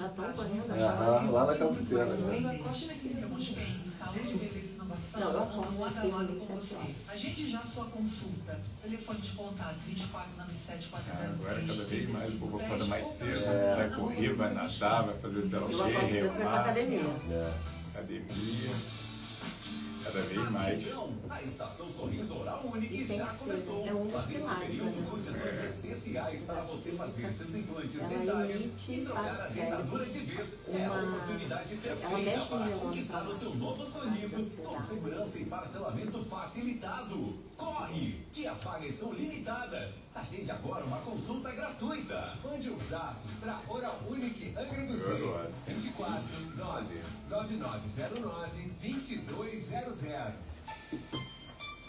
Já estão correndo lá na Campineira. Não, eu acordo às 6h27. A gente já sua consulta. Telefone de contato 2497-403. Agora cada vez mais o povo acorda mais cedo, vai correr, vai nadar, vai fazer sei lá o Eu acordo quê, cedo para ir pra academia. academia, cada vez mais. A Estação Sorriso Oral Unique E tem já que ser, começou. é um dos Sabe, pilares, período, né? condições especiais para você fazer seus implantes Ela dentários emite e trocar para a o dentadura de vez. É a oportunidade perfeita mexe para no conquistar o neurônio seu novo sorriso com ansiedade. segurança e parcelamento facilitado. Corre, que as vagas são limitadas. Agende agora uma consulta gratuita. Mande um zap para Oral Unique Angra dos Reis 24 9909 2200.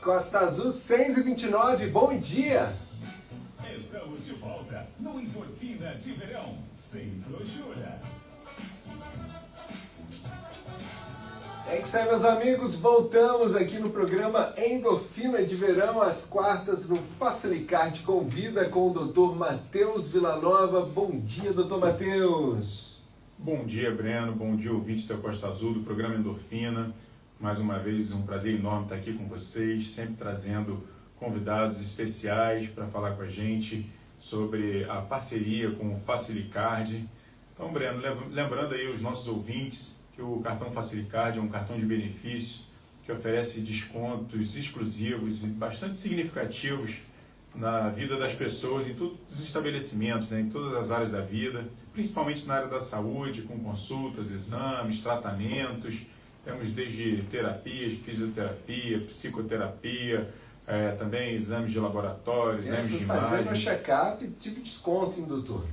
Costa Azul 6h29, bom dia! Estamos de volta no Endorfina de Verão, sem frouxura. É isso aí, meus amigos, voltamos aqui no programa Endorfina de Verão, às quartas, no Facilicard Convida com o Dr. Matheus Villanova. Bom dia, Dr. Matheus! Bom dia, Breno, bom dia, ouvintes da Costa Azul, do programa Endorfina. Mais uma vez, um prazer enorme estar aqui com vocês, sempre trazendo convidados especiais para falar com a gente sobre a parceria com o Facilicard. Então, Breno, lembrando aí os nossos ouvintes que o cartão Facilicard é um cartão de benefícios que oferece descontos exclusivos e bastante significativos na vida das pessoas, em todos os estabelecimentos, né, em todas as áreas da vida, principalmente na área da saúde, com consultas, exames, tratamentos. Temos desde terapias, fisioterapia, psicoterapia, também exames de laboratório, exames de imagem. Fazendo check-up, tive desconto, hein, doutor?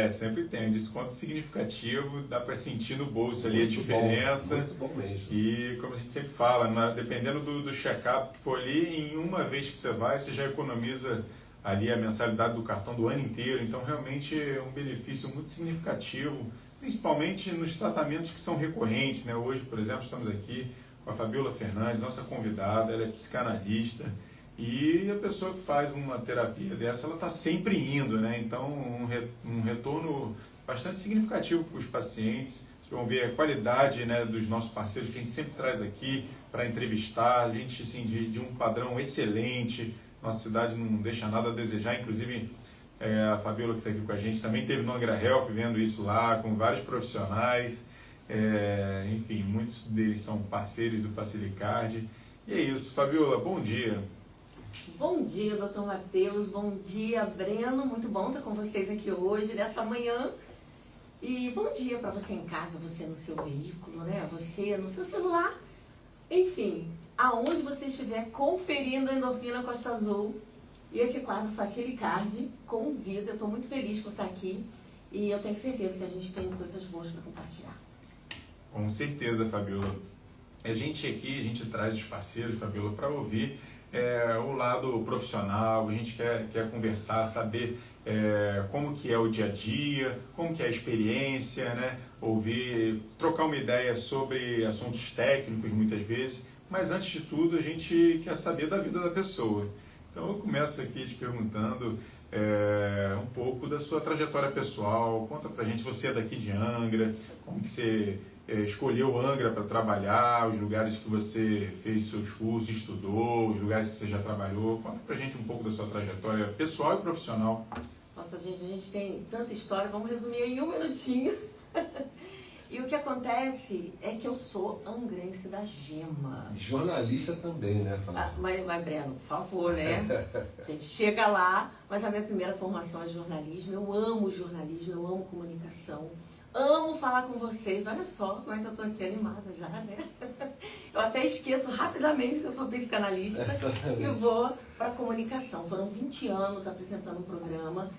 Sempre tem um desconto significativo, dá para sentir no bolso ali a diferença. Muito bom mesmo. E como a gente sempre fala, dependendo do check-up que for ali, em uma vez que você vai, você já economiza ali a mensalidade do cartão do ano inteiro. Então realmente é um benefício muito significativo, principalmente nos tratamentos que são recorrentes, né? Hoje, por exemplo, estamos aqui com a Fabiola Fernandes, nossa convidada, ela é psicanalista, e a pessoa que faz uma terapia dessa, ela está sempre indo, né? Então, um retorno bastante significativo para os pacientes. Vocês vão ver a qualidade, né, dos nossos parceiros que a gente sempre traz aqui para entrevistar, a gente assim, de um padrão excelente. Nossa cidade não deixa nada a desejar, inclusive a Fabiola que está aqui com a gente também teve no Angra Health vendo isso lá, com vários profissionais. Enfim, muitos deles são parceiros do Facilicard. E é isso, Fabiola, bom dia. Bom dia, doutor Matheus, bom dia, Breno, muito bom estar com vocês aqui hoje, nessa manhã. E bom dia para você em casa, você no seu veículo, né? Você no seu celular, enfim, aonde você estiver conferindo a Endorfina Costa Azul. E esse quadro Facilicard convida, eu estou muito feliz por estar aqui e eu tenho certeza que a gente tem coisas boas para compartilhar. Com certeza, Fabiola. A gente traz os parceiros, Fabiola, para ouvir o lado profissional, a gente quer conversar, saber como que é o dia a dia, como que é a experiência, né? Ouvir, trocar uma ideia sobre assuntos técnicos muitas vezes, mas antes de tudo a gente quer saber da vida da pessoa. Então eu começo aqui te perguntando um pouco da sua trajetória pessoal. Conta pra gente, você é daqui de Angra, como que você escolheu Angra para trabalhar, os lugares que você fez seus cursos, estudou, os lugares que você já trabalhou. Conta pra gente um pouco da sua trajetória pessoal e profissional. Nossa, gente, a gente tem tanta história, vamos resumir em um minutinho. E o que acontece é que eu sou angrense da Gema. Jornalista também, né, Fabiola? Mas, Breno, por favor, né? A gente chega lá, mas a minha primeira formação é jornalismo. Eu amo jornalismo, eu amo comunicação. Amo falar com vocês. Olha só como é que eu tô aqui animada já, né? Eu até esqueço rapidamente que eu sou psicanalista e vou para a comunicação. Foram 20 anos apresentando um programa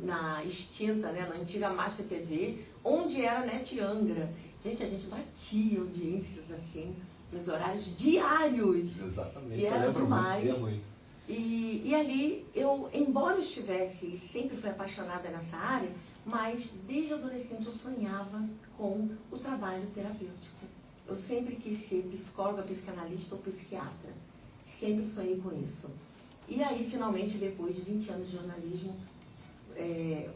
na extinta, né, na antiga Master TV, onde era NET Angra. Gente, a gente batia audiências assim, nos horários diários. Exatamente. E era demais. Muito. E ali, embora eu estivesse e sempre fui apaixonada nessa área, mas desde adolescente eu sonhava com o trabalho terapêutico. Eu sempre quis ser psicóloga, psicanalista ou psiquiatra. Sempre sonhei com isso. E aí, finalmente, depois de 20 anos de jornalismo,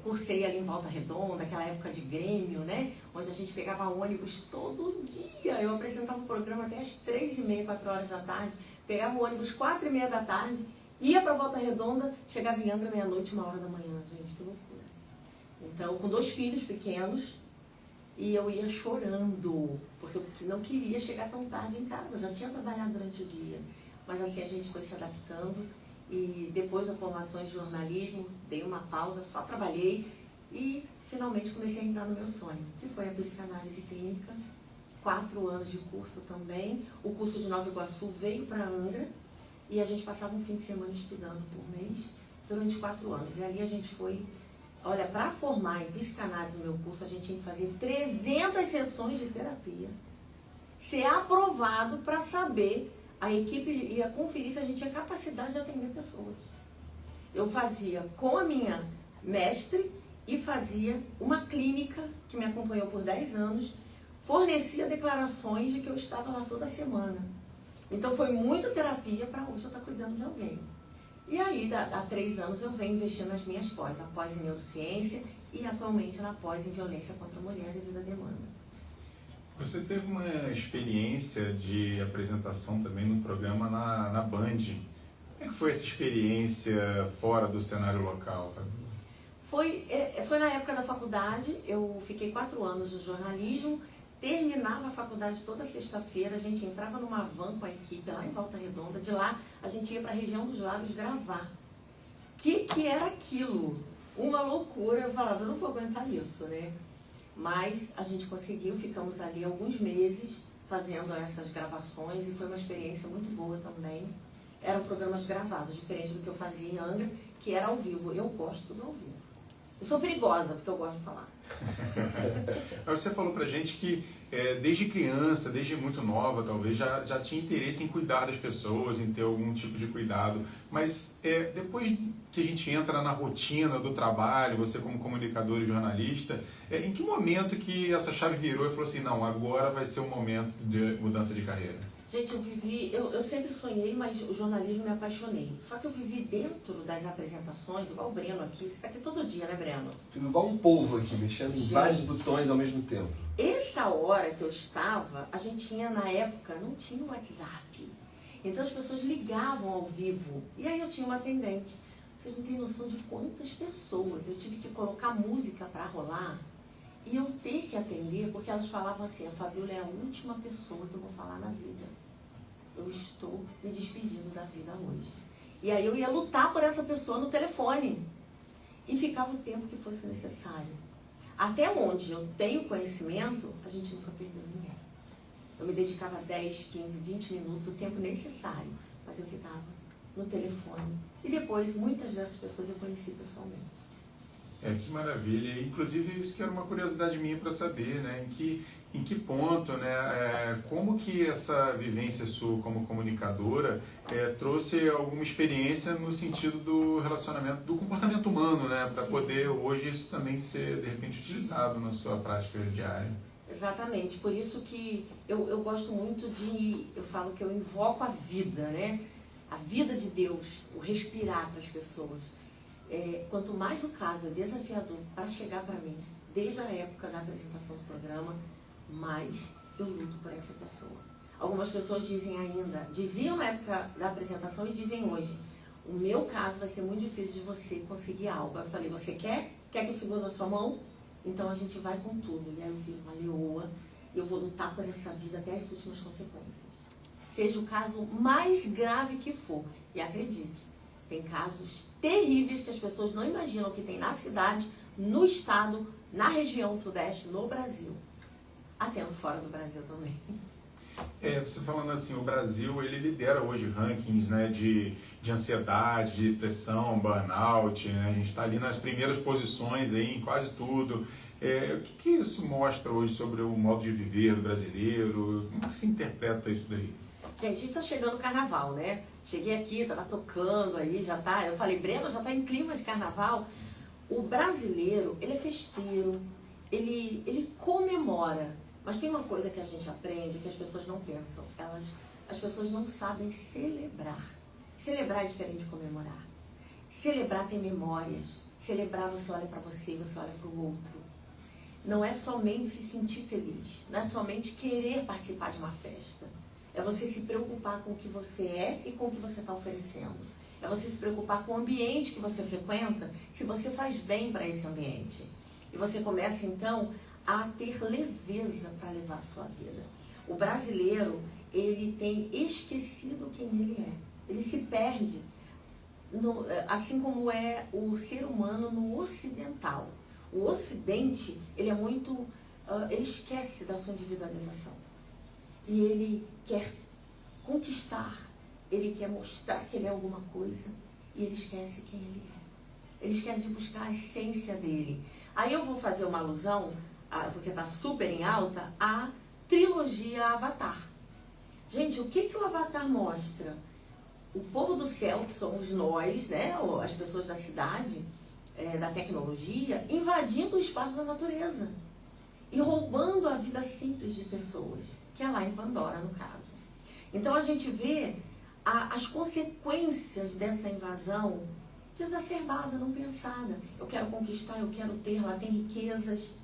cursei ali em Volta Redonda, aquela época de Grêmio, né? Onde a gente pegava ônibus todo dia. Eu apresentava o programa até às 3h30, 4 horas da tarde. Pegava o ônibus 4h30 da tarde, ia para Volta Redonda, chegava em Angra meia-noite, 1h da manhã. Gente, que loucura. Então, com 2 filhos pequenos, e eu ia chorando, porque eu não queria chegar tão tarde em casa. Já tinha trabalhado durante o dia. Mas assim, a gente foi se adaptando. E depois da formação em jornalismo, dei uma pausa, só trabalhei e finalmente comecei a entrar no meu sonho, que foi a psicanálise clínica. 4 anos de curso também. O curso de Nova Iguaçu veio para Angra e a gente passava um fim de semana estudando por mês durante 4 anos. E ali a gente foi, olha, para formar em psicanálise no meu curso, a gente tinha que fazer 300 sessões de terapia, ser aprovado para saber. A equipe ia conferir se a gente tinha capacidade de atender pessoas. Eu fazia com a minha mestre e fazia uma clínica que me acompanhou por 10 anos, fornecia declarações de que eu estava lá toda semana. Então foi muita terapia para hoje eu estar cuidando de alguém. E aí, há 3 anos, eu venho investindo nas minhas pós, a pós em neurociência e atualmente na pós em violência contra a mulher devido à demanda. Você teve uma experiência de apresentação também no programa na Band. Como é que foi essa experiência fora do cenário local, Fabiola? Foi na época da faculdade, eu fiquei 4 anos no jornalismo, terminava a faculdade toda sexta-feira, a gente entrava numa van com a equipe lá em Volta Redonda, de lá a gente ia para a região dos Lagos gravar. Que era aquilo? Uma loucura, eu falava, eu não vou aguentar isso, né? Mas a gente conseguiu, ficamos ali alguns meses fazendo essas gravações e foi uma experiência muito boa também. Eram programas gravados, diferente do que eu fazia em Angra, que era ao vivo. Eu gosto do ao vivo. Eu sou perigosa, porque eu gosto de falar. Você falou pra gente que desde criança, desde muito nova talvez, já tinha interesse em cuidar das pessoas, em ter algum tipo de cuidado. Mas depois que a gente entra na rotina do trabalho, você como comunicador e jornalista, em que momento que essa chave virou e falou assim, não, agora vai ser o momento de mudança de carreira? Gente, eu sempre sonhei, mas o jornalismo me apaixonei. Só que eu vivi dentro das apresentações, igual o Breno aqui. Você está aqui todo dia, né, Breno? Fico igual um polvo aqui, mexendo em vários botões ao mesmo tempo. Essa hora que eu estava, a gente tinha, na época, não tinha WhatsApp. Então as pessoas ligavam ao vivo. E aí eu tinha uma atendente. Vocês não têm noção de quantas pessoas eu tive que colocar música para rolar e eu ter que atender, porque elas falavam assim, a Fabiola é a última pessoa que eu vou falar na vida. Eu estou me despedindo da vida hoje. E aí eu ia lutar por essa pessoa no telefone. E ficava o tempo que fosse necessário. Até onde eu tenho conhecimento, a gente nunca perdeu ninguém. Eu me dedicava 10, 15, 20 minutos, o tempo necessário. Mas eu ficava no telefone. E depois, muitas dessas pessoas eu conheci pessoalmente. Que maravilha. Inclusive, isso que era uma curiosidade minha para saber, né? Em que ponto, né? Como que essa vivência sua como comunicadora trouxe alguma experiência no sentido do relacionamento, do comportamento humano, né? Para poder hoje isso também ser, de repente, utilizado na sua prática diária. Exatamente. Por isso que eu gosto muito eu falo que eu invoco a vida, né? A vida de Deus, o respirar para as pessoas. Quanto mais o caso é desafiador para chegar para mim, desde a época da apresentação do programa, mais eu luto por essa pessoa. Algumas pessoas diziam na época da apresentação e dizem hoje, o meu caso vai ser muito difícil de você conseguir algo. Eu falei, você quer? Quer que eu segure na sua mão? Então a gente vai com tudo. E aí eu fiz uma leoa e eu vou lutar por essa vida até as últimas consequências. Seja o caso mais grave que for. E acredite, tem casos terríveis que as pessoas não imaginam que tem na cidade, no estado, na região sudeste, no Brasil. Até fora do Brasil também. Você falando assim, o Brasil, ele lidera hoje rankings, né, de ansiedade, de depressão, burnout, né? A gente está ali nas primeiras posições aí, em quase tudo. O que isso mostra hoje sobre o modo de viver do brasileiro? Como que se interpreta isso daí? Gente, está chegando o carnaval, né? Cheguei aqui, estava tocando aí, já tá. Eu falei, Breno, já está em clima de carnaval. O brasileiro, ele é festeiro, ele comemora. Mas tem uma coisa que a gente aprende que as pessoas não pensam. As pessoas não sabem celebrar. Celebrar é diferente de comemorar. Celebrar tem memórias. Celebrar, você olha para você, você olha para o outro. Não é somente se sentir feliz, não é somente querer participar de uma festa. É você se preocupar com o que você é e com o que você está oferecendo. É você se preocupar com o ambiente que você frequenta, se você faz bem para esse ambiente. E você começa, então, a ter leveza para levar a sua vida. O brasileiro, ele tem esquecido quem ele é. Ele se perde, assim como é o ser humano no ocidental. O Ocidente, ele é muito, ele esquece da sua individualização. E ele quer conquistar, ele quer mostrar que ele é alguma coisa, e ele esquece quem ele é. Ele esquece de buscar a essência dele. Aí eu vou fazer uma alusão, porque está super em alta, à trilogia Avatar. Gente, o que o Avatar mostra? O povo do céu, que somos nós, né, as pessoas da cidade, da tecnologia, invadindo o espaço da natureza e roubando a vida simples de pessoas, que é lá em Pandora, no caso. Então a gente vê as consequências dessa invasão desacerbada, não pensada. Eu quero conquistar, eu quero ter, lá tem riquezas.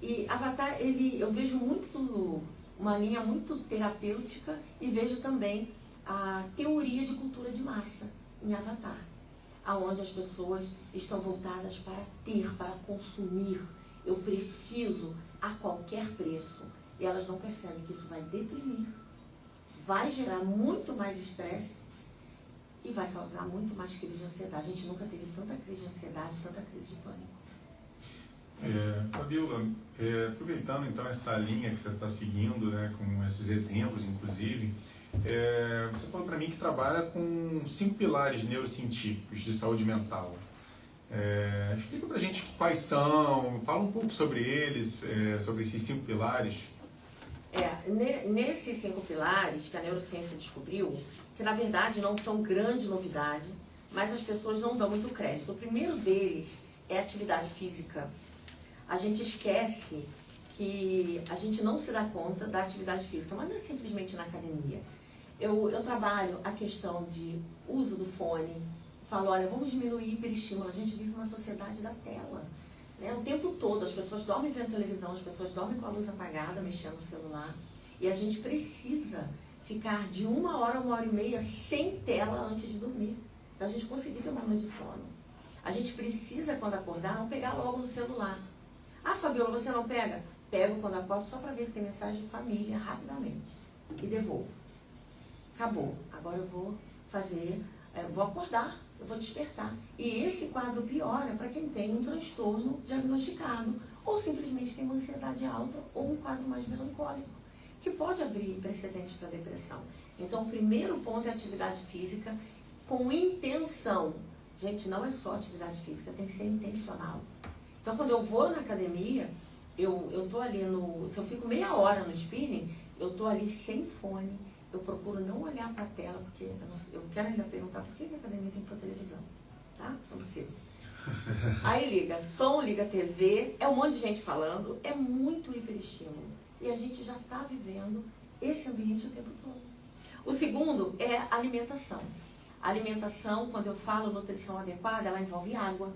E Avatar, eu vejo muito, uma linha muito terapêutica, e vejo também a teoria de cultura de massa em Avatar, aonde as pessoas estão voltadas para ter, para consumir. Eu preciso a qualquer preço. E elas não percebem que isso vai deprimir, vai gerar muito mais estresse e vai causar muito mais crise de ansiedade. A gente nunca teve tanta crise de ansiedade, tanta crise de pânico. Fabiola, aproveitando então essa linha que você está seguindo, né, com esses exemplos, inclusive, você falou para mim que trabalha com 5 pilares neurocientíficos de saúde mental. Explica para a gente quais são, fala um pouco sobre eles, sobre esses 5 pilares. Nesses 5 pilares que a neurociência descobriu, que na verdade não são grande novidade, mas as pessoas não dão muito crédito. O primeiro deles é a atividade física. A gente esquece que a gente não se dá conta da atividade física, mas não é simplesmente na academia. Eu trabalho a questão de uso do fone, falo, olha, vamos diminuir o hiperestímulo. A gente vive uma sociedade da tela, né? O tempo todo, as pessoas dormem vendo televisão, as pessoas dormem com a luz apagada, mexendo no celular, e a gente precisa ficar de 1 hora, 1h30 sem tela antes de dormir, para a gente conseguir ter uma noite de sono. A gente precisa, quando acordar, não pegar logo no celular. Ah, Fabiola, você não pega? Pego quando acordo só para ver se tem mensagem de família, rapidamente, e devolvo. Acabou. Agora eu vou fazer, vou acordar, eu vou despertar. E esse quadro piora para quem tem um transtorno diagnosticado, ou simplesmente tem uma ansiedade alta, ou um quadro mais melancólico, que pode abrir precedentes para depressão. Então, o primeiro ponto é a atividade física com intenção. Gente, não é só atividade física, tem que ser intencional. Então, quando eu vou na academia, eu tô ali se eu fico meia hora no spinning, eu tô ali sem fone, eu procuro não olhar para a tela, porque eu quero ainda perguntar por que a academia tem que pôr televisão, tá? Não precisa. Aí liga som, liga TV, é um monte de gente falando, é muito hiperestímulo. E a gente já está vivendo esse ambiente o tempo todo. O segundo é a alimentação. A alimentação, quando eu falo nutrição adequada, ela envolve água,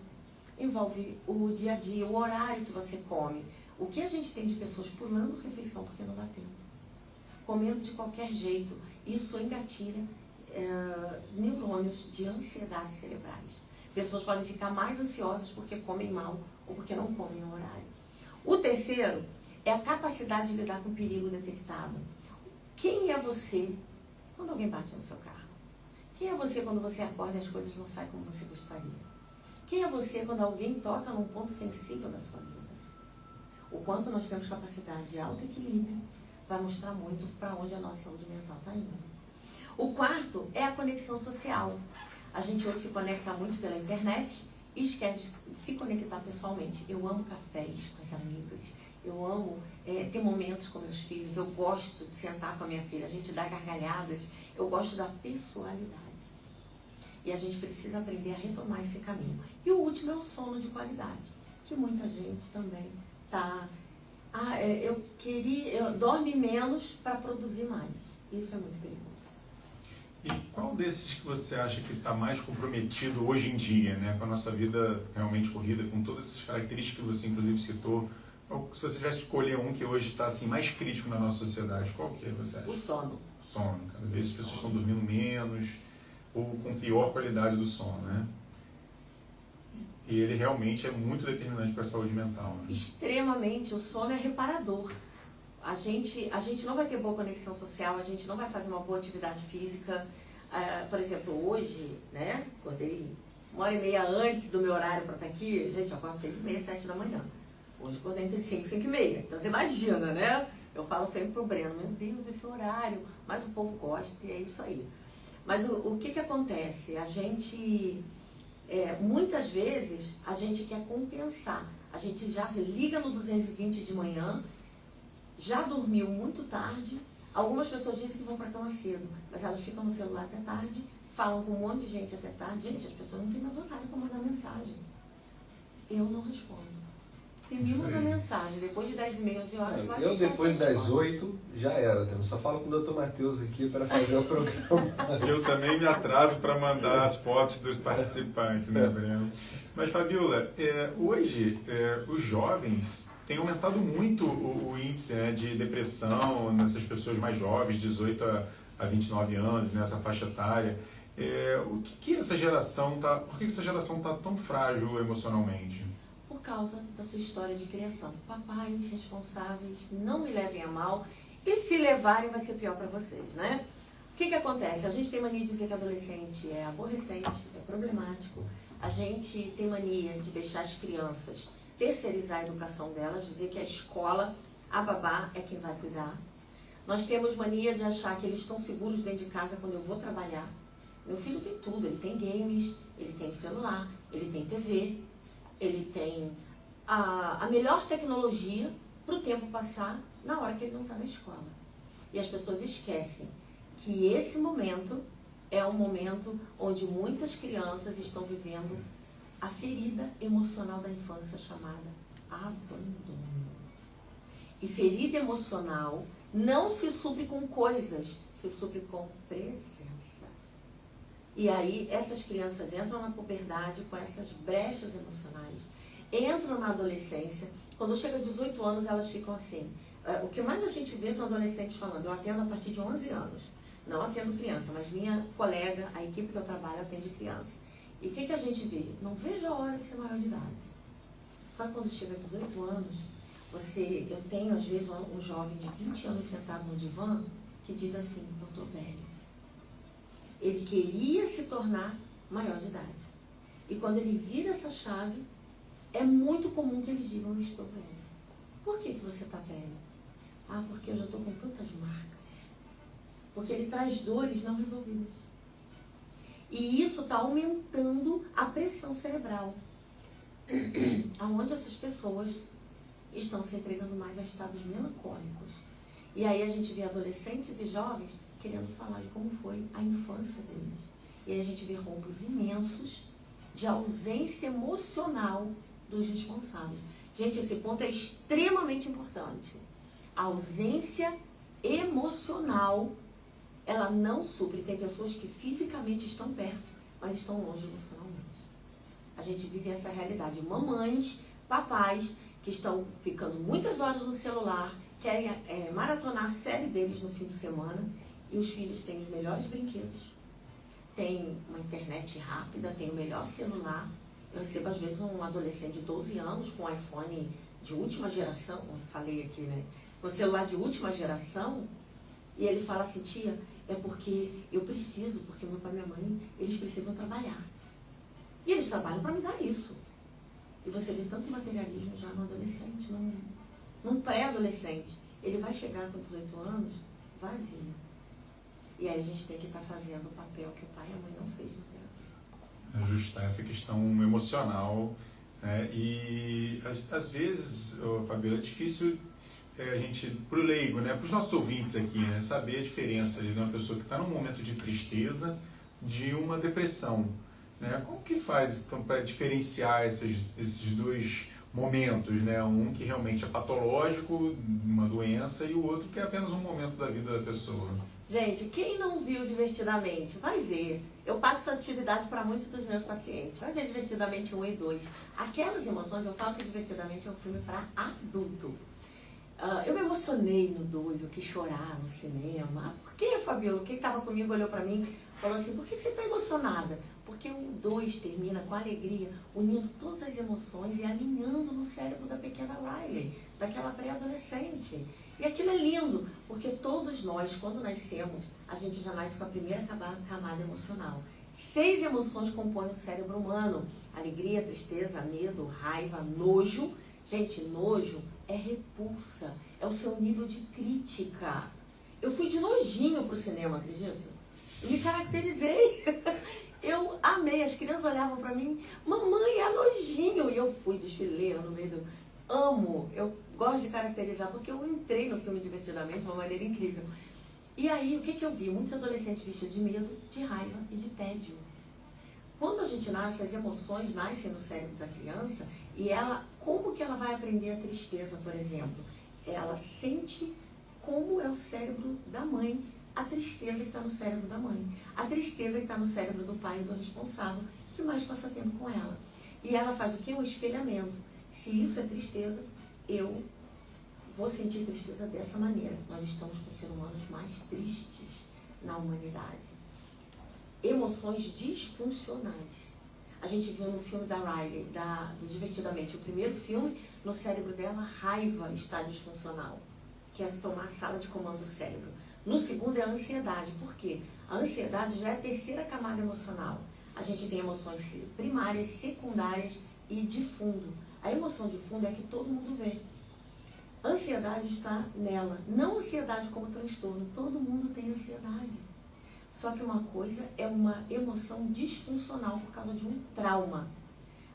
envolve o dia a dia, o horário que você come. O que a gente tem de pessoas pulando refeição porque não dá tempo, comendo de qualquer jeito, isso engatilha neurônios de ansiedade cerebrais. Pessoas podem ficar mais ansiosas porque comem mal ou porque não comem no horário. O terceiro é a capacidade de lidar com o perigo detectado. Quem é você quando alguém bate no seu carro? Quem é você quando você acorda e as coisas não saem como você gostaria? Quem é você quando alguém toca num ponto sensível da sua vida? O quanto nós temos capacidade de autoequilíbrio vai mostrar muito para onde a nossa saúde mental está indo. O quarto é a conexão social. A gente hoje se conecta muito pela internet e esquece de se conectar pessoalmente. Eu amo cafés com as amigas, eu amo ter momentos com meus filhos, eu gosto de sentar com a minha filha, a gente dá gargalhadas, eu gosto da pessoalidade. E a gente precisa aprender a retomar esse caminho. E o último é o sono de qualidade, que muita gente também está... dorme menos para produzir mais. Isso é muito perigoso. E qual desses que você acha que está mais comprometido hoje em dia, né, com a nossa vida realmente corrida, com todas essas características que você inclusive citou? Se você tivesse que escolher um que hoje está assim, mais crítico na nossa sociedade, qual que é, você acha? O sono. Sono. Cada vez as pessoas estão dormindo menos ou com pior qualidade do sono, né? E ele realmente é muito determinante para a saúde mental, né? Extremamente. O sono é reparador. A gente não vai ter boa conexão social, a gente não vai fazer uma boa atividade física. Por exemplo, hoje, né, acordei 1h30 antes do meu horário para estar aqui. Gente, eu acordo 6h30, 7 da manhã. Hoje acordei entre 5 e 5h30. Então você imagina, né? Eu falo sempre pro Breno, meu Deus, esse horário. Mas o povo gosta e é isso aí. Mas o que acontece? A gente, muitas vezes, a gente quer compensar. A gente já liga no 220 de manhã, já dormiu muito tarde. Algumas pessoas dizem que vão para a cama cedo, mas elas ficam no celular até tarde, falam com um monte de gente até tarde. Gente, as pessoas não têm mais horário para mandar mensagem. Eu não respondo. Se me manda mensagem depois de 10h30, 11 horas, vai Eu depois das resposta. 8 já era. Só falo com o Dr. Matheus aqui para fazer o programa. Eu também me atraso para mandar as fotos dos participantes, né, Breno? Mas, Fabiola, hoje os jovens têm aumentado muito o índice, né, de depressão nessas pessoas mais jovens, 18 a 29 anos, nessa faixa etária. Por que essa geração está tão frágil emocionalmente? Por causa da sua história de criação. Papais responsáveis, não me levem a mal, e se levarem vai ser pior para vocês, né? O que acontece? A gente tem mania de dizer que adolescente é aborrecente, é problemático. A gente tem mania de deixar as crianças terceirizar a educação delas, dizer que a escola, a babá é quem vai cuidar. Nós temos mania de achar que eles estão seguros dentro de casa quando eu vou trabalhar. Meu filho tem tudo, ele tem games, ele tem celular, ele tem TV, ele tem a melhor tecnologia para o tempo passar na hora que ele não está na escola. E as pessoas esquecem que esse momento é um momento onde muitas crianças estão vivendo a ferida emocional da infância chamada abandono. E ferida emocional não se supre com coisas, se supre com presença. E aí essas crianças entram na puberdade com essas brechas emocionais, entram na adolescência. Quando chega a 18 anos, elas ficam assim. O que mais a gente vê são adolescentes falando, eu atendo a partir de 11 anos. Não atendo criança, mas minha colega, a equipe que eu trabalho, atende criança. E o que a gente vê? Não vejo a hora de ser maior de idade. Só que quando chega a 18 anos, eu tenho às vezes um jovem de 20 anos sentado no divã que diz assim, eu estou velho. Ele queria se tornar maior de idade. E quando ele vira essa chave, é muito comum que eles digam, eu estou velho. Por que você está velho? Ah, porque eu já estou com tantas marcas. Porque ele traz dores não resolvidas. E isso está aumentando a pressão cerebral. Aonde essas pessoas estão se entregando mais a estados melancólicos. E aí a gente vê adolescentes e jovens querendo falar de como foi a infância deles. E aí a gente vê rompos imensos de ausência emocional dos responsáveis. Gente, esse ponto é extremamente importante. A ausência emocional, ela não supre. Tem pessoas que fisicamente estão perto, mas estão longe emocionalmente. A gente vive essa realidade. Mamães, papais, que estão ficando muitas horas no celular, querem maratonar a série deles no fim de semana, e os filhos têm os melhores brinquedos, têm uma internet rápida, têm o melhor celular. Eu recebo às vezes um adolescente de 12 anos com um iPhone de última geração, como falei aqui, né? Com celular de última geração, e ele fala assim, tia, é porque eu preciso, porque meu pai e minha mãe, eles precisam trabalhar. E eles trabalham para me dar isso. E você vê tanto materialismo já no adolescente, num pré-adolescente. Ele vai chegar com 18 anos vazio. E aí a gente tem que estar fazendo o papel que o pai e a mãe não fez na terapia. Ajustar essa questão emocional, né? E às vezes, Fabiola, é difícil a gente, para o leigo, né? Para os nossos ouvintes aqui, né? Saber a diferença de uma pessoa que está num momento de tristeza de uma depressão. Né? Como que faz então, para diferenciar esses dois momentos, né? Um que realmente é patológico, uma doença, e o outro que é apenas um momento da vida da pessoa. Gente, quem não viu Divertidamente, vai ver. Eu passo essa atividade para muitos dos meus pacientes. Vai ver Divertidamente 1 e 2. Aquelas emoções, eu falo que Divertidamente é um filme para adulto. Eu me emocionei no 2, eu quis chorar no cinema. Por que, Fabiola? Quem estava comigo olhou para mim e falou assim, por que você está emocionada? Porque o 2 termina com alegria, unindo todas as emoções e alinhando no cérebro da pequena Riley, daquela pré-adolescente. E aquilo é lindo, porque todos nós, quando nascemos, a gente já nasce com a primeira camada emocional. 6 emoções compõem o cérebro humano. Alegria, tristeza, medo, raiva, nojo. Gente, nojo é repulsa, é o seu nível de crítica. Eu fui de nojinho pro cinema, acredita? Eu me caracterizei. Eu amei, as crianças olhavam pra mim, mamãe, é nojinho. E eu fui desfileira no meio do... Amo, eu gosto de caracterizar, porque eu entrei no filme Divertidamente de uma maneira incrível. E aí, o que eu vi? Muitos adolescentes vestidos de medo, de raiva e de tédio. Quando a gente nasce, as emoções nascem no cérebro da criança e ela, como que ela vai aprender a tristeza, por exemplo? Ela sente como é o cérebro da mãe, a tristeza que está no cérebro da mãe, a tristeza que está no cérebro do pai e do responsável, que mais passa tempo com ela. E ela faz o quê? Um espelhamento. Se isso é tristeza, eu vou sentir tristeza dessa maneira. Nós estamos com seres humanos mais tristes na humanidade. Emoções disfuncionais. A gente viu no filme da Riley, do Divertidamente, o primeiro filme, no cérebro dela, raiva está disfuncional, que é tomar a sala de comando do cérebro. No segundo é a ansiedade. Por quê? A ansiedade já é a terceira camada emocional. A gente tem emoções primárias, secundárias e de fundo. A emoção de fundo é a que todo mundo vê. A ansiedade está nela. Não ansiedade como transtorno. Todo mundo tem ansiedade. Só que uma coisa é uma emoção disfuncional por causa de um trauma.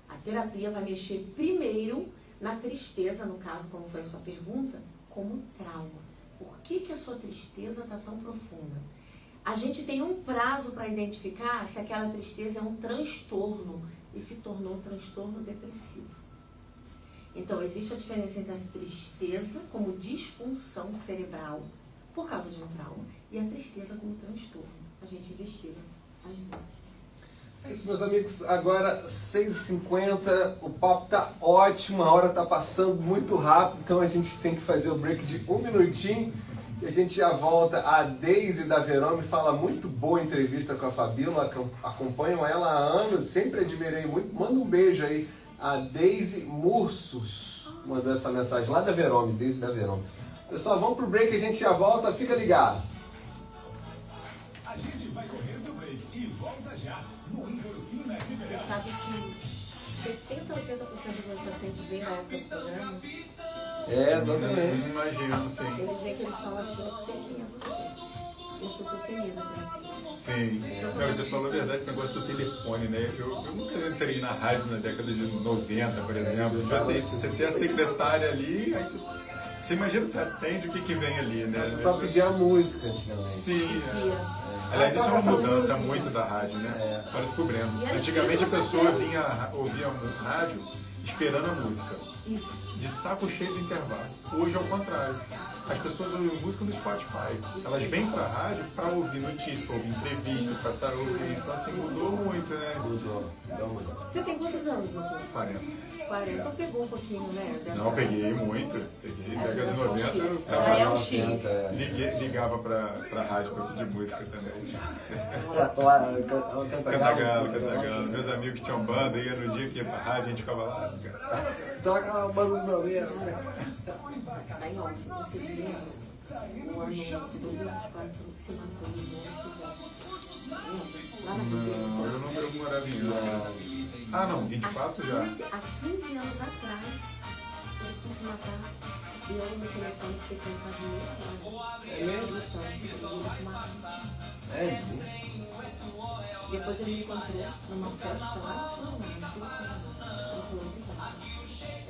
A terapia vai mexer primeiro na tristeza, no caso, como foi a sua pergunta, como trauma. Por que a sua tristeza está tão profunda? A gente tem um prazo para identificar se aquela tristeza é um transtorno e se tornou um transtorno depressivo. Então, existe a diferença entre a tristeza como disfunção cerebral por causa de um trauma e a tristeza como transtorno. A gente investiga as duas. É isso, meus amigos. Agora, 6h50, o papo tá ótimo, a hora tá passando muito rápido, então a gente tem que fazer o break de 1 minutinho e a gente já volta. A Deise da Verome fala muito boa entrevista com a Fabíola, acompanham ela há anos, sempre admirei muito. Manda um beijo aí. A Deise Mursos mandou essa mensagem lá da Verome, Deise da Verome. Pessoal, vamos pro break, a gente já volta, fica ligado. A gente vai correr pro break e volta já no Endorfina de Você Verão. sabe que 70% a 80% dos meus pacientes vêm da época do programa. É, exatamente. Imagino, sim. Eles veem que eles falam assim, eu sei quem é você. E as pessoas têm medo, né? Sim. Não, você falou a verdade, esse negócio do telefone, né? Eu nunca entrei na rádio na década de 90, por exemplo. Você tem a secretária ali, aí você imagina, você atende o que vem ali, né? Só pedir a música antigamente. Sim. Dia. Aliás, isso é uma mudança muito da rádio, né? Fala isso pro Breno. Antigamente a pessoa ouvia a rádio esperando a música. Isso. De saco cheio de intervalo. Hoje é o contrário. As pessoas ouvem música no Spotify. Elas vêm pra rádio pra ouvir notícias, pra ouvir entrevistas, pra estar ouvindo. Então assim, mudou muito, né? Você tem quantos anos, doutor? 40. 40. Então pegou um pouquinho, né? Dessa... Não, peguei muito. Peguei década de 90. Eu X. tava- Já é um X. ligava pra rádio pra pedir música também. Cantagalo. Meus amigos que tinham banda, ia no dia que ia pra rádio, a gente ficava lá. Toca a banda do meu amigo. Aí, ó, você lembra o ano de 2024, você matou o Lá na Não, eu morava em Minas. Ah, não, 24 já. Há 15 anos atrás, ele quis matar e eu no telefone fiquei tentando matar. É mesmo? É, Depois ele me encontrou numa festa lá no Ceará, ele falou, obrigado.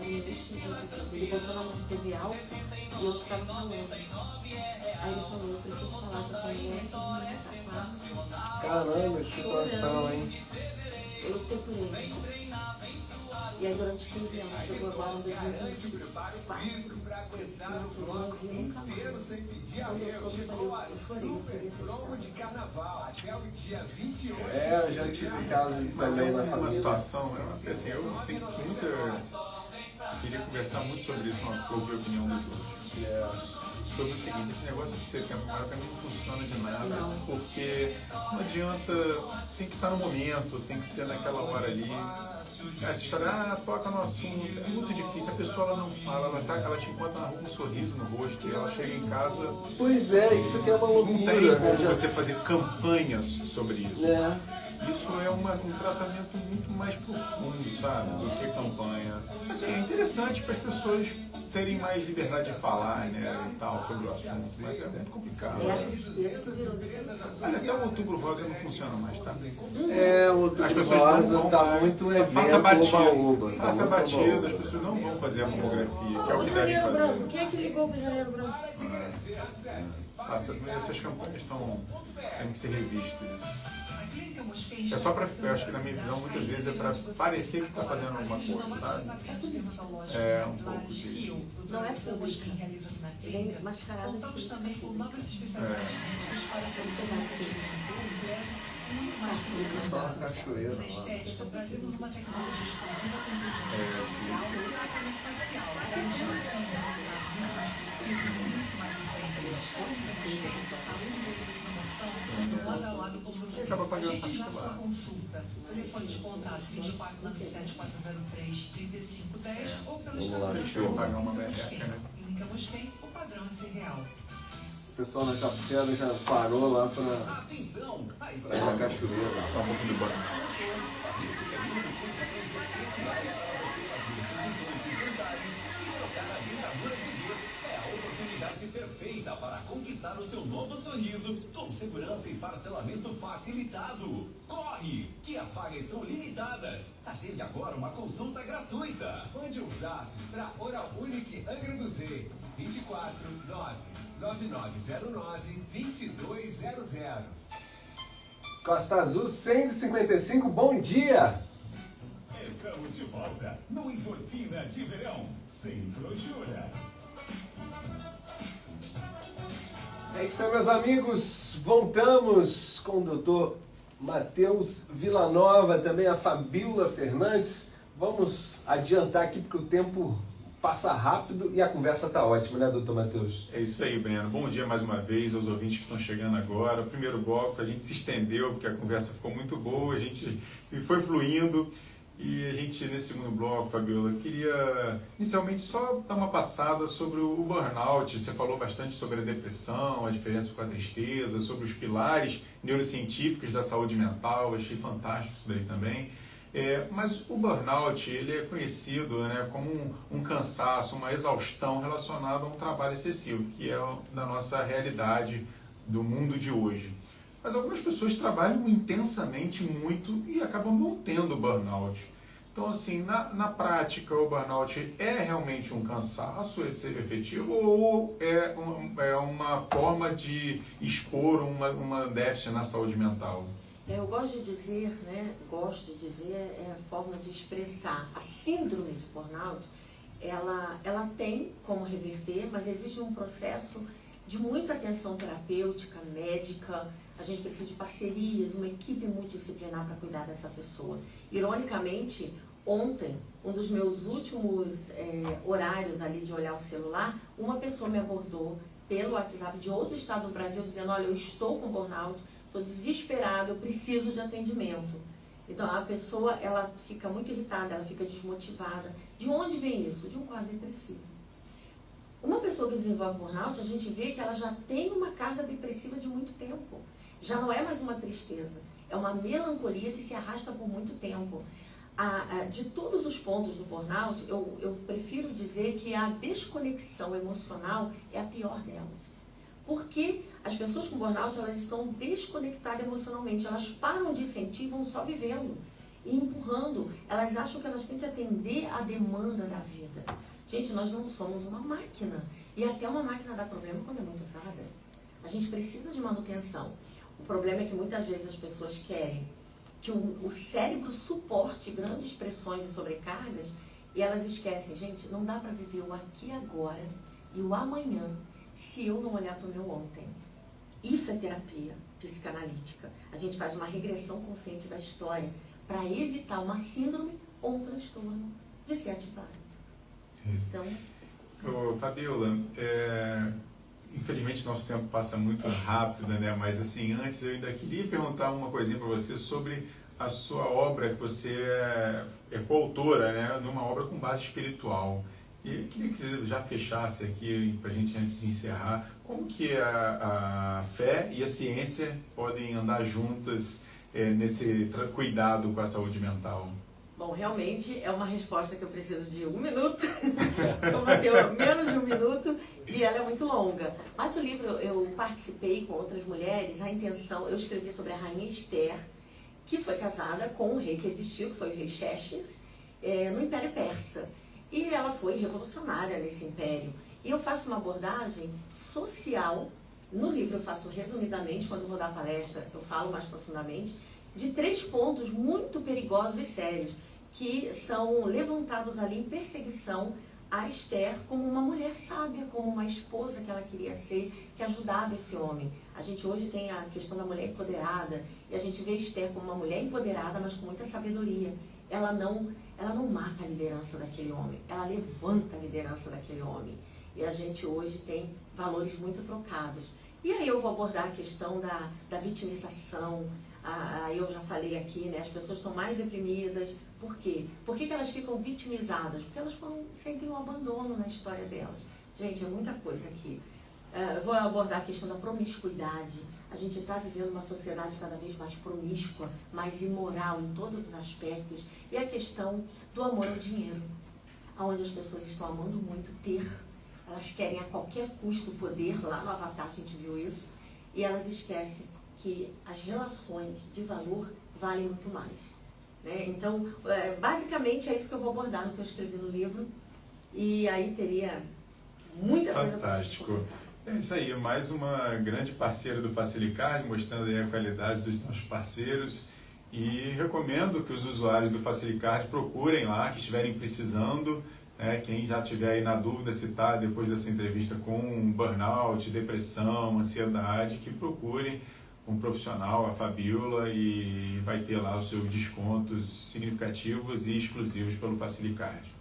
Ele botou na mão de TV alta e eu estava falando. Aí ele falou, eu preciso falar com essa mulher que me matar. caramba, que situação, hein? Eu lutei por ele. E aí durante 15 anos, chegou agora em 2024, esse mato eu não vi nunca mais. Quando eu soube, eu chorei, eu queria ter Eu já tive casos Mas também na uma família. situação, assim, eu tenho queria conversar muito sobre isso, ouvir a opinião dos outros. Sobre o seguinte, esse negócio de ter tempo para mim não funciona de nada, porque não adianta, tem que estar no momento, tem que ser naquela hora ali. Essa história, toca no assunto, é muito difícil, a pessoa ela não fala, ela te encontra na rua com um sorriso no rosto e ela chega em casa. Pois é, isso que é uma loucura. Não tem como você fazer campanhas sobre isso. É. Isso é um tratamento muito mais profundo, sabe, do que campanha. Assim, é interessante para as pessoas terem mais liberdade de falar, né, e tal, sobre o assunto, mas é muito complicado. É a tristeza que virou depressão. Mas até o Outubro Rosa não funciona mais, tá? O As Outubro pessoas Rosa não vão tá mais. muito evento Passa batido, oba-oba. passa batido, as pessoas não vão fazer a mamografia, que é o O que deve Janeiro Branco, fazer. quem é que ligou pro Janeiro Branco? Essas campanhas têm que ser revistas. A Clínica Mosquenche É só para, eu acho que na minha visão, muitas vezes é para parecer que está fazendo alguma coisa, sabe? É um pouco de... Não é pública. Ele é mascarado de Contamos política também com pública. novas especialidades médicas para Você vai no serviço público, muito mais Só uma cuidados. cachoeira Na lá. estética, trazemos uma tecnologia exclusiva com inteligência artificial e tratamento facial. Temos relação muito mais possível, muito mais frequente. Saúde e promoção, lado a lado com você. Acaba pagando Agende já particular. sua consulta. Telefone de contato 2497 403 3510 ou pelo Vamos lá, Deixa eu pagar uma merreca, né? Clínica Mosquem, o padrão é ser real. O pessoal na Capitela já parou lá pra Atenção! A ir na cachoeira. Tá um pouco de banho. Perfeita para conquistar o seu novo sorriso com segurança e parcelamento facilitado. Corre, que as vagas são limitadas. Agende agora uma consulta gratuita. Mande um zap para Oral Unique Angra dos Reis 24 99909 2200. Costa Azul 6h55, bom dia! Estamos de volta no Endorfina de Verão, sem frouxura. É isso aí, meus amigos. Voltamos com o Dr. Matheus Villanova, também a Fabíola Fernandes. Vamos adiantar aqui porque o tempo passa rápido e a conversa tá ótima, né, doutor Matheus? É isso aí, Breno. Bom dia mais uma vez aos ouvintes que estão chegando agora. O primeiro bloco a gente se estendeu porque a conversa ficou muito boa, a gente foi fluindo. E a gente, nesse segundo bloco, Fabiola, queria inicialmente só dar uma passada sobre o burnout. Você falou bastante sobre a depressão, a diferença com a tristeza, sobre os pilares neurocientíficos da saúde mental. Achei fantástico isso daí também. Mas o burnout, ele é conhecido, né, como um cansaço, uma exaustão relacionada a um trabalho excessivo, que é da nossa realidade do mundo de hoje. Mas algumas pessoas trabalham intensamente muito e acabam não tendo burnout. Então, assim, na prática, o burnout é realmente um cansaço efetivo ou é uma forma de expor uma déficit na saúde mental? Eu gosto de dizer, é a forma de expressar. A síndrome de burnout, ela tem como reverter, mas exige um processo de muita atenção terapêutica, médica. A gente precisa de parcerias, uma equipe multidisciplinar para cuidar dessa pessoa. Ironicamente, ontem, um dos meus últimos horários ali de olhar o celular, uma pessoa me abordou pelo WhatsApp de outro estado do Brasil, dizendo, olha, eu estou com burnout, estou desesperado, eu preciso de atendimento. Então, a pessoa, ela fica muito irritada, ela fica desmotivada. De onde vem isso? De um quadro depressivo. Uma pessoa que desenvolve burnout, a gente vê que ela já tem uma carga depressiva de muito tempo. Já não é mais uma tristeza, é uma melancolia que se arrasta por muito tempo. De todos os pontos do burnout, eu prefiro dizer que a desconexão emocional é a pior delas. Porque as pessoas com burnout, elas estão desconectadas emocionalmente, elas param de sentir e vão só vivendo e empurrando. Elas acham que elas têm que atender à demanda da vida. Gente, nós não somos uma máquina. E até uma máquina dá problema quando é muito usada. A gente precisa de manutenção. O problema é que muitas vezes as pessoas querem que o cérebro suporte grandes pressões e sobrecargas, e elas esquecem, gente, não dá para viver o aqui e agora e o amanhã se eu não olhar para o meu ontem. Isso é terapia psicanalítica. A gente faz uma regressão consciente da história para evitar uma síndrome ou um transtorno de ser ativado. Então... Ô, Fabiola, infelizmente nosso tempo passa muito rápido, né? Mas assim, antes eu ainda queria perguntar uma coisinha para você sobre a sua obra, que você é coautora, né? Numa obra com base espiritual. E eu queria que você já fechasse aqui, para a gente, antes de encerrar, como que a fé e a ciência podem andar juntas nesse cuidado com a saúde mental? Bom, realmente é uma resposta que eu preciso de 1 minuto, eu bateu menos de 1 minuto e ela é muito longa. Mas o livro, eu participei com outras mulheres, a intenção, eu escrevi sobre a rainha Esther, que foi casada com um rei que existiu, que foi o rei Xerxes, no Império Persa. E ela foi revolucionária nesse império. E eu faço uma abordagem social, no livro eu faço resumidamente, quando eu vou dar palestra eu falo mais profundamente, de 3 pontos muito perigosos e sérios, que são levantados ali em perseguição a Esther como uma mulher sábia, como uma esposa que ela queria ser, que ajudava esse homem. A gente hoje tem a questão da mulher empoderada, e a gente vê Esther como uma mulher empoderada, mas com muita sabedoria. Ela não mata a liderança daquele homem, ela levanta a liderança daquele homem. E a gente hoje tem valores muito trocados. E aí eu vou abordar a questão da vitimização. Eu já falei aqui, né? As pessoas estão mais deprimidas. Por quê? Por que elas ficam vitimizadas? Porque elas sentem um abandono na história delas. Gente, é muita coisa aqui. Eu vou abordar a questão da promiscuidade. A gente está vivendo uma sociedade cada vez mais promíscua, mais imoral em todos os aspectos. E a questão do amor ao dinheiro, onde as pessoas estão amando muito ter. Elas querem a qualquer custo o poder. Lá no Avatar a gente viu isso. E elas esquecem que as relações de valor valem muito mais. Né? Então, basicamente é isso que eu vou abordar no que eu escrevi no livro. E aí teria muita coisa para a gente conversar. É isso aí, mais uma grande parceira do Facilicard, mostrando aí a qualidade dos nossos parceiros. E recomendo que os usuários do Facilicard procurem lá, que estiverem precisando. Quem já tiver aí na dúvida se está, depois dessa entrevista, com burnout, depressão, ansiedade, que procurem um profissional, a Fabiola, e vai ter lá os seus descontos significativos e exclusivos pelo Facilicard.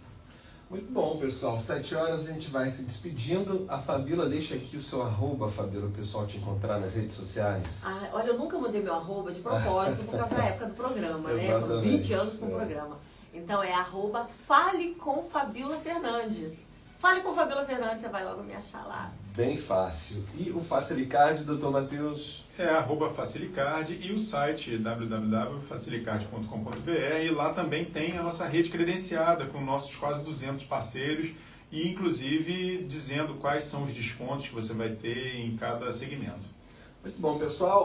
Muito bom, pessoal. 7 horas a gente vai se despedindo. A Fabiola, deixa aqui o seu arroba, Fabiola, o pessoal te encontrar nas redes sociais. Olha, eu nunca mudei meu arroba de propósito por causa da época do programa, né? Foram 20 anos com o programa. Então é arroba Fale com Fabiola Fernandes. Fale com Fabiola Fernandes, você vai logo me achar lá. Bem fácil. E o Facilicard, doutor Matheus? É arroba Facilicard e o site www.facilicard.com.br, e lá também tem a nossa rede credenciada com nossos quase 200 parceiros e inclusive dizendo quais são os descontos que você vai ter em cada segmento. Muito bom, pessoal.